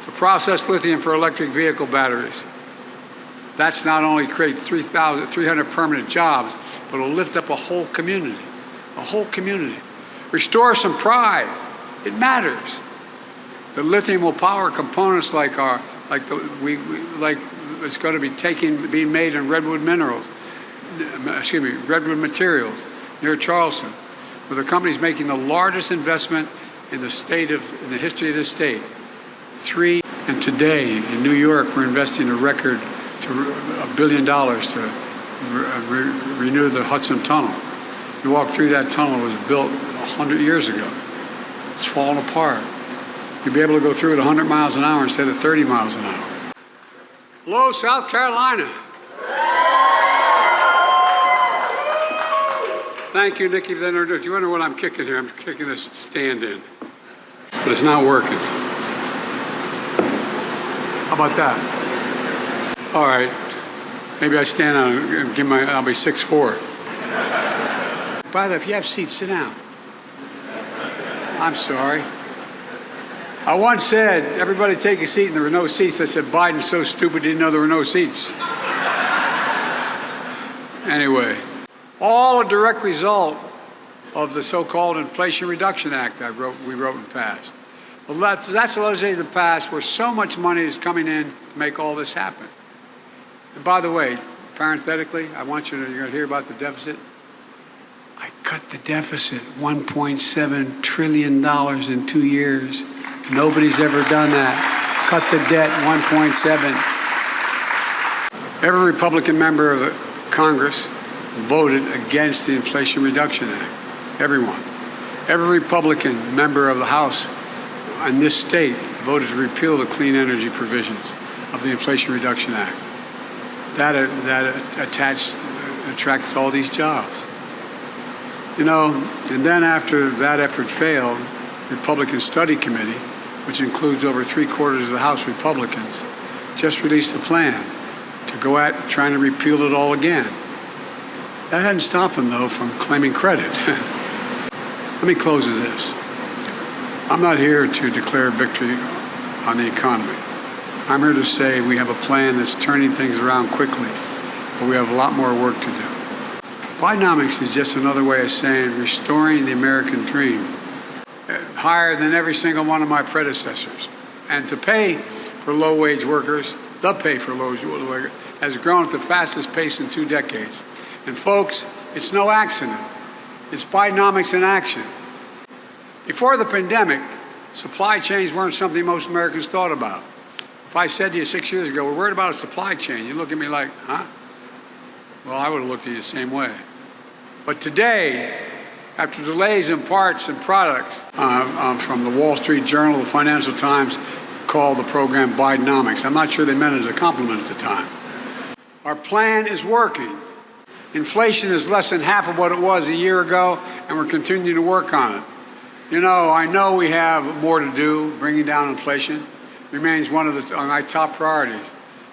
to process lithium for electric vehicle batteries. That's not only create 300 permanent jobs, but it'll lift up a whole community. A whole community. Restore some pride. It matters. The lithium will power components like it's going to be being made in Redwood Minerals, Redwood Materials near Charleston, where the company's making the largest investment in the history of this state. And today in New York, we're investing a record to $1 billion to renew the Hudson tunnel. You walk through that tunnel, it was built 100 years ago. It's fallen apart. You'll be able to go through it 100 miles an hour instead of 30 miles an hour. Hello, South Carolina. Thank you, Nikki. If you wonder what I'm kicking here, I'm kicking this stand in. But it's not working. How about that? All right. Maybe I stand on it and I'll be 6'4". By the way, if you have seats, sit down. I'm sorry. I once said, everybody take a seat, and there were no seats. I said, Biden's so stupid he didn't know there were no seats. Anyway, all a direct result of the so-called Inflation Reduction Act we wrote and passed. Well, that's the legislation that passed where so much money is coming in to make all this happen. And by the way, parenthetically, you're going to hear about the deficit. I cut the deficit $1.7 trillion in 2 years. Nobody's ever done that. Cut the debt 1.7. Every Republican member of the Congress voted against the Inflation Reduction Act. Everyone. Every Republican member of the House in this state voted to repeal the clean energy provisions of the Inflation Reduction Act. That attracted all these jobs. You know, and then after that effort failed, the Republican Study Committee, which includes over 3/4 of the House Republicans, just released a plan to go at trying to repeal it all again. That hadn't stopped them, though, from claiming credit. Let me close with this. I'm not here to declare victory on the economy. I'm here to say we have a plan that's turning things around quickly, but we have a lot more work to do. Bidenomics is just another way of saying restoring the American dream, higher than every single one of my predecessors. And to pay for low-wage workers, the pay for low-wage workers, has grown at the fastest pace in 2 decades. And folks, it's no accident. It's Bidenomics in action. Before the pandemic, supply chains weren't something most Americans thought about. If I said to you 6 years ago, we're worried about a supply chain, you look at me like, huh? Well, I would have looked at you the same way. But today, after delays in parts and products, from the Wall Street Journal, the Financial Times called the program Bidenomics. I'm not sure they meant it as a compliment at the time. Our plan is working. Inflation is less than half of what it was a year ago, and we're continuing to work on it. You know, I know we have more to do. Bringing down inflation remains one of my top priorities.